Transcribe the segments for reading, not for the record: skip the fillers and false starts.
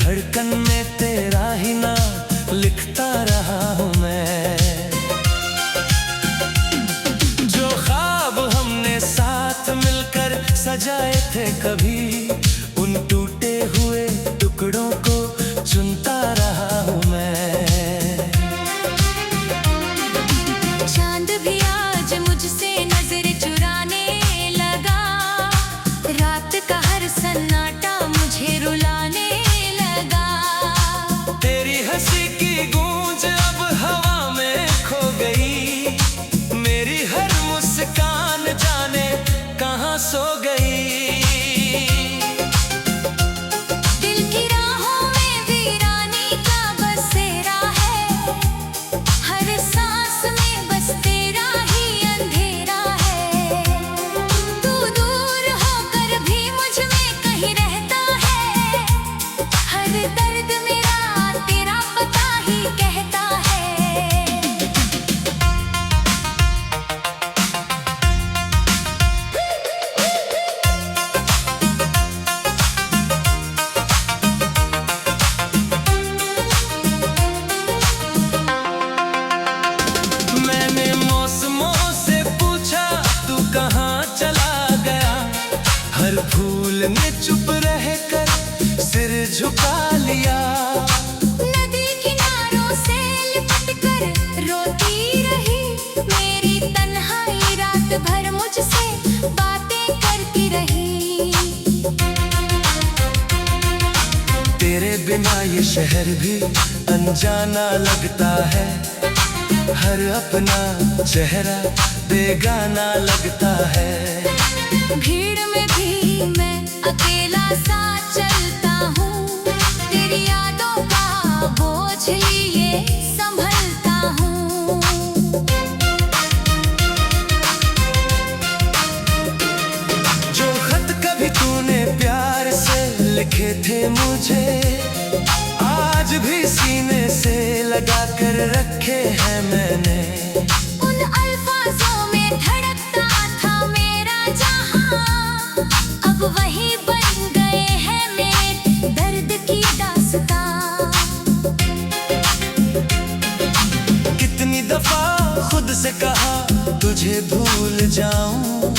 धड़कन में तेरा ही नाम लिखता रहा हूँ मैं। जो ख्वाब हमने साथ मिलकर सजाए थे कभी, उन टूटे हुए टुकड़ों को चुनता रहा हूँ मैं। चांद भी आज मुझसे नजर चुराने लगा, रात का हर सन्नाटा मुझे रुलाने लगा। तेरी हंसी की गूंज अब हवा में खो गई, मेरी हर मुस्कान जाने कहाँ सो गई। दिल की राहों में वीरानी का बसेरा है, हर सांस में बस तेरा ही अंधेरा है। तू दूर होकर भी मुझ में कहीं रहता है, हर दर्द मेरा तेरा पता ही कहता है। मैंने मौसमों से पूछा तू कहाँ चला गया, हर फूल ने चुप रहकर सिर झुका लिया। नदी किनारों से लिपट कर रोती रही, मेरी तन्हाई रात भर मुझसे बातें करती रही। तेरे बिना ये शहर भी अनजाना लगता है, हर अपना चेहरा बेगाना लगता है। भीड़ में भी मैं अकेला सा चलता हूँ, तेरी यादों का बोझ लिए संभलता हूँ। जो खत कभी तूने प्यार से लिखे थे मुझे, आज भी सीने से लगा कर रखे हैं मैंने। उन अल्फाजों में धड़कता था मेरा जहां, अब वही बन गए हैं मेरे दर्द की दास्तां। कितनी दफा खुद से कहा तुझे भूल जाऊं,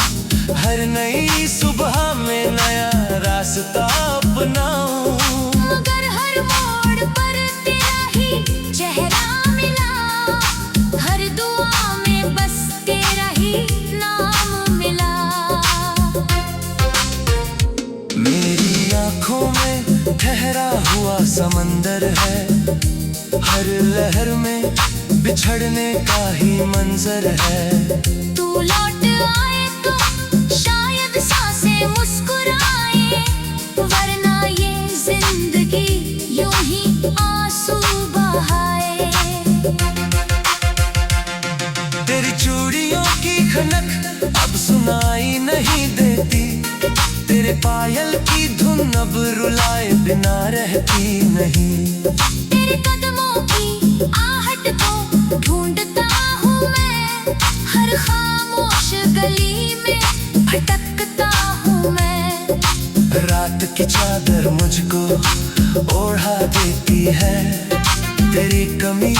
हर नई सुबह में नया रास्ता अपनाऊं। मगर हर मोड़ पर तेरा ही चेहरा मिला, हर दुआ में बस तेरा ही नाम मिला। मेरी आँखों में ठहरा हुआ समंदर है, हर लहर में बिछड़ने का ही मंजर है। तू लौट आए तो शायद सांसें मुस्कुराए, वरना ये जिंदगी यूं ही आंसू बहाए। तेरी चूड़ियों की खनक अब सुनाई नहीं देती, तेरे पायल की धुन अब रुलाए बिना रहती नहीं। तेरे कदमों की आहट को ढूंढता हूँ मैं, हर खामोश गली में भटकता हूँ मैं। रात की चादर मुझको ओढ़ा देती है, तेरी कमी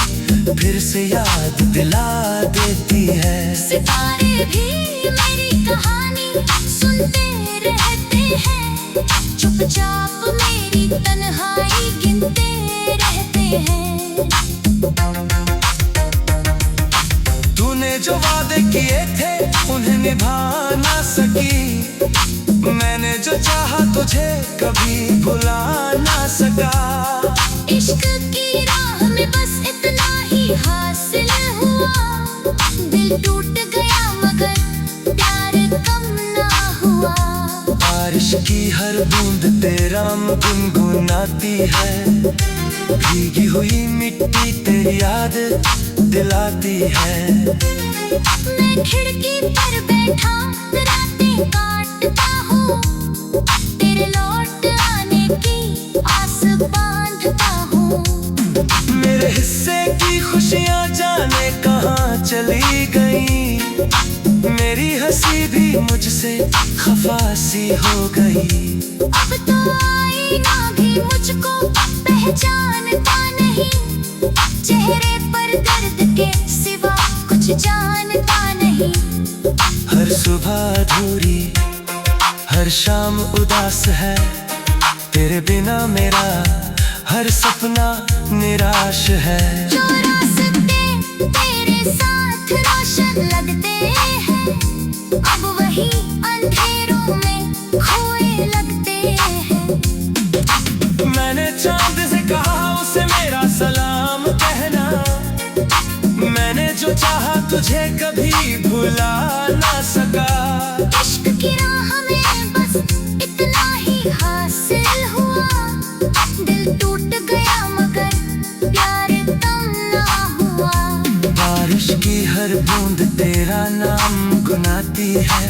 फिर से याद दिला देती है। सितारे भी मेरी कहानी सुनते रहते हैं, चुपचाप मेरी तन्हाई गिनते रहते हैं। तूने जो वादे किए थे उन्हें निभा ना सकी, मैंने जो चाहा तुझे कभी भुला ना सका। इश्क की राह में बस इतना ही हासिल हुआ, दिल टूट गया मगर प्यार कम ना हुआ। बारिश की हर बूंद तेरा गुनगुनाती है, भीगी हुई मिट्टी तेरी याद दिलाती है। मैं खिड़की पर बैठा रातें काटता हूँ, तेरे लौट आने की आस बांधता हूँ। मेरे हिस्से की खुशियाँ जाने कहाँ चली गई, मेरी हंसी भी मुझसे खफा सी हो गई। अब तो आईना भी मुझको पहचानता नहीं, चेहरे पर दर्द के सिवा कुछ जानता नहीं। हर सुबह अधूरी, हर शाम उदास है, तेरे बिना मेरा हर सपना निराश है। जो रास्ते तेरे साथ रोशन लगते हैं, अब वही अंधेरों में खोए लगते हैं। मैंने चांद से कहा उसे मेरा सलाम कहना, मैंने जो चाहा तुझे कभी भुला ना सका। इश्क की राह में बस इतना ही हासिल हुआ, दिल टूट गया मगर प्यार कम ना हुआ। बारिश की हर बूंद तेरा नाम गुनाती है,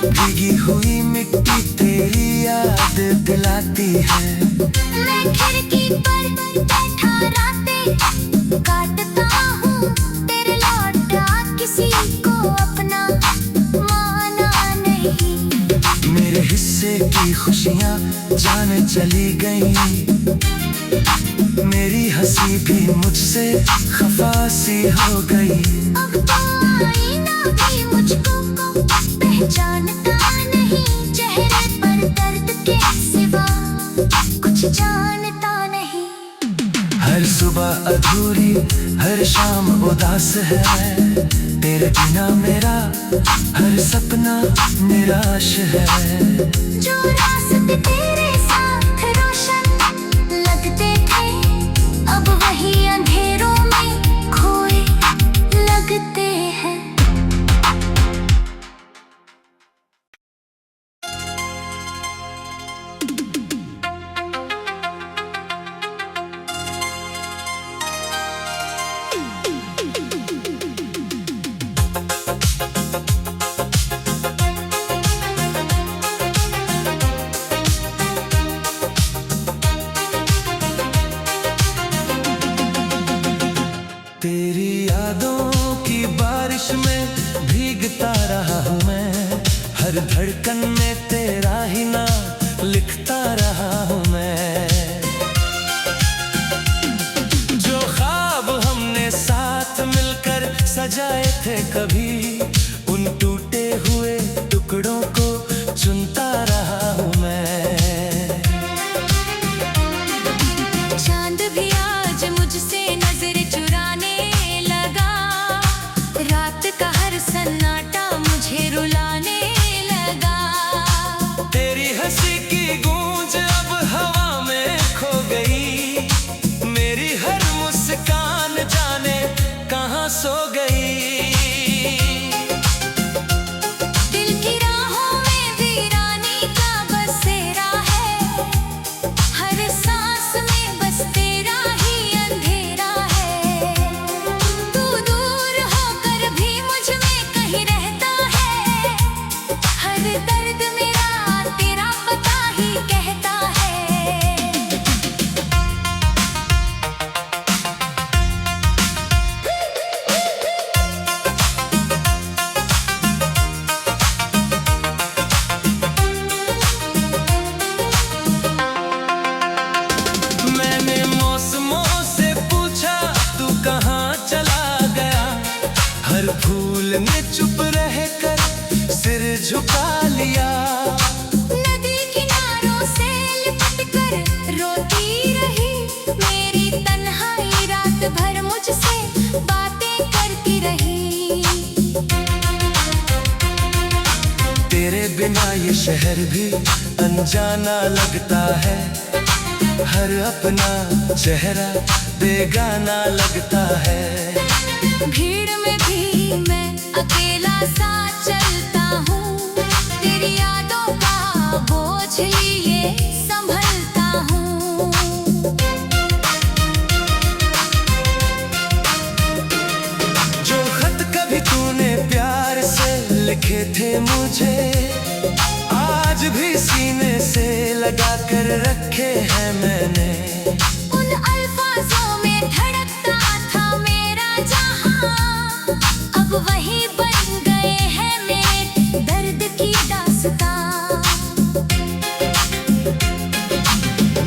भीगी हुई मिट्टी तेरी याद दिलाती है। मैं खिड़की पर बैठा रातें काटता हूँ, तेरे लौटा किसी को अपना माना नहीं। मेरे हिस्से की खुशियाँ जाने चली गई, मेरी हंसी भी मुझसे खफा सी हो गई। अब तो आईना भी मुझको पहचानता नहीं, चेहरे पर दर्द के सिवा कुछ जानता नहीं। हर सुबह अधूरी, हर शाम उदास है, तेरे बिना मेरा हर सपना निराश है। जो रास्ते तेरे साथ रोशन लगते थे, अब वही अंधेरों में खोए लगते हैं। तेरी यादों की बारिश में भीगता रहा हूँ मैं, हर धड़कन में तेरा ही नाम लिखता रहा हूँ मैं। जो ख्वाब हमने साथ मिलकर सजाए थे कभी, उन टूटे हुए टुकड़ों को चुनता रहा हूँ मैं। चांद भी आज मुझसे नजर चुराने लगा, रात का हर सन्नाटा मुझे रुलाने लगा। तेरी हंसी की गूंज अब हवा में खो गई, मेरी हर मुस्कान जाने कहाँ सो गई। दिल की राहों में वीरानी का बसेरा है, हर सांस में बस तेरा ही अंधेरा है। तू दूर होकर भी मुझ में कहीं रहता है, हर दर्द मेरा तेरा पता ही कहता है। मैंने मौसमों से पूछा तू कहाँ चला गया, हर फूल ने चुप रहकर सिर झुका लिया। नदी किनारों से लिपट कर रोती रही, मेरी तन्हाई रात भर मुझसे बातें करती रही। तेरे बिना ये शहर भी अनजाना लगता है, हर अपना चेहरा बेगाना लगता है। भीड़ में भी मैं अकेला सा चलता हूँ, तेरी यादों का बोझ लिए संभलता हूँ। जो खत कभी तूने प्यार से लिखे थे मुझे, आज भी सीने से लगा कर रखे हैं मैंने। उन अल्फाजों में धड़कता था मेरा जहां, अब वही बन गए हैं मेरे दर्द की दास्तां।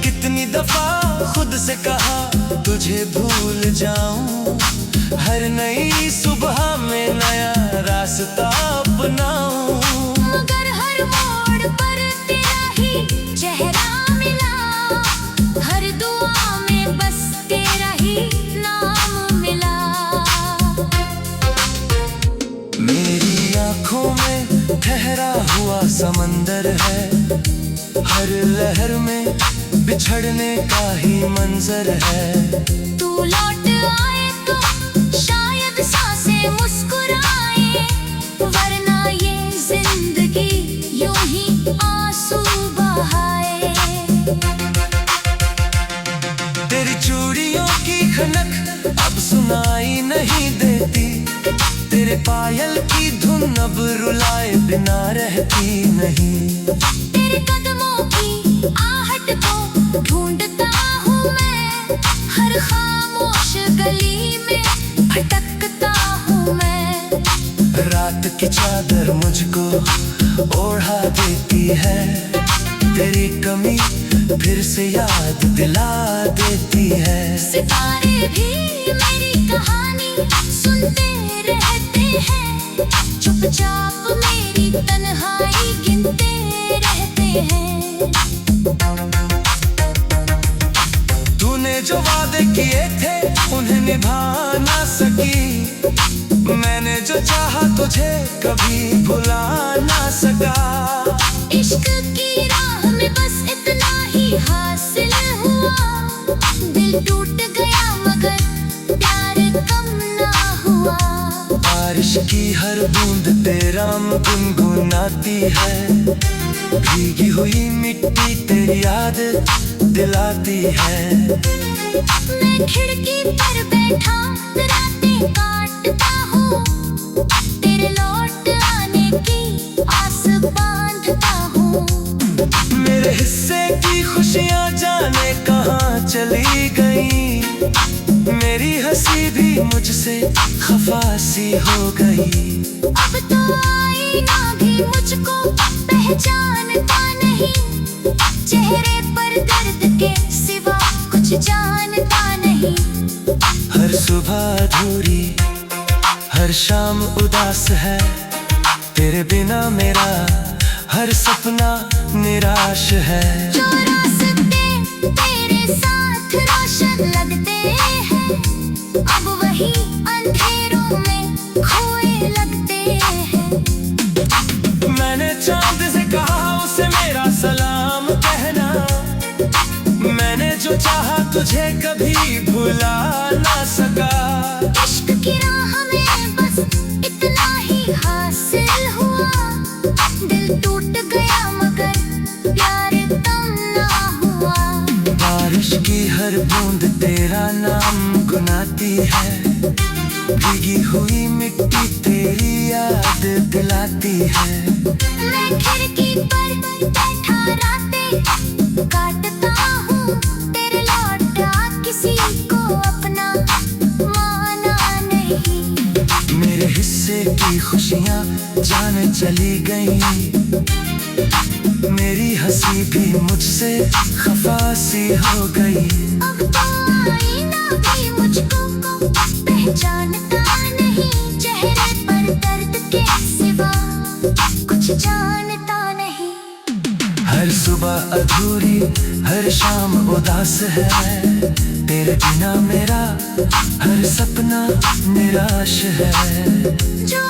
कितनी दफा खुद से कहा तुझे भूल जाऊं, हर नई सुबह में नया रास्ता अपनाऊं। मगर हर मोड़ पर तेरा ही चेहरा मिला, हर दुआ में बस तेरा ही नाम मिला। मेरी आंखों में ठहरा हुआ समंदर है, हर लहर में बिछड़ने का ही मंजर है। तू लौट आए तो शायद सांसें मुस्कुराए, वरना ये जिंदगी यूं ही आंसू बहाए। तेरी चूड़ियों की खनक अब सुनाई नहीं देती, तेरे पायल की धुन अब रुलाए बिना रहती नहीं। तेरे कदमों की आहट को ढूंढता हूँ मैं, हर खामोश गली में भटकता हूँ मैं। रात की चादर मुझको ओढ़ा देती है, तेरी कमी फिर से याद दिला देती है। सितारे भी मेरी कहानी सुनते रहते हैं, चुपचाप मेरी तन्हाई गिनते रहते हैं। तूने जो वादे किए थे उन्हें निभा ना सकी, मैंने जो चाहा तुझे कभी भुला ना सका। इश्क की राह में बस इतना ही हासिल हुआ, दिल टूट गया मगर प्यार कम ना हुआ। बारिश की हर बूंद तेरा गुनगुनाती है, भीगी हुई मिट्टी तेरी याद दिलाती है। मैं खिड़की पर बैठा रातें काटता हूँ, तेरे लौट आने की आस बांधता हूँ। मेरे हिस्से की खुशियाँ जाने कहाँ चली गई, मेरी हंसी भी मुझसे खफा सी हो गई। अब तो आईना भी मुझको पहचानता नहीं, चेहरे पर दर्द के सिवा कुछ जानता नहीं। हर सुबह अधूरी, हर शाम उदास है, तेरे बिना मेरा हर सपना निराश है। जो रास्ते तेरे साथ रोशन लगते हैं, अब वही अंधेरों में खोए लगते हैं। मैंने चांद से कहा उसे मेरा सलाम कहना, मैंने जो चाहा तुझे कभी भुला ना सका। इश्क की राह में बस इतना ही हासिल हुआ, दिल टूट गया मगर प्यार कम ना हुआ। बारिश की हर बूंद तेरा नाम गुनाती है, भीगी हुई मिट्टी तेरी याद दिलाती है। मैं खिड़की पर बैठा रातें काटता हूँ, तेरे लौटा किसी को अपना माना नहीं। मेरे हिस्से की खुशियाँ जाने चली गई, मेरी हंसी भी मुझसे खफा सी हो गई। अब तो आईना भी मुझको पहचानता नहीं, चेहरे पर दर्द के सिवा कुछ जानता नहीं। हर सुबह अधूरी, हर शाम उदास है, तेरे बिना मेरा हर सपना निराश है। जो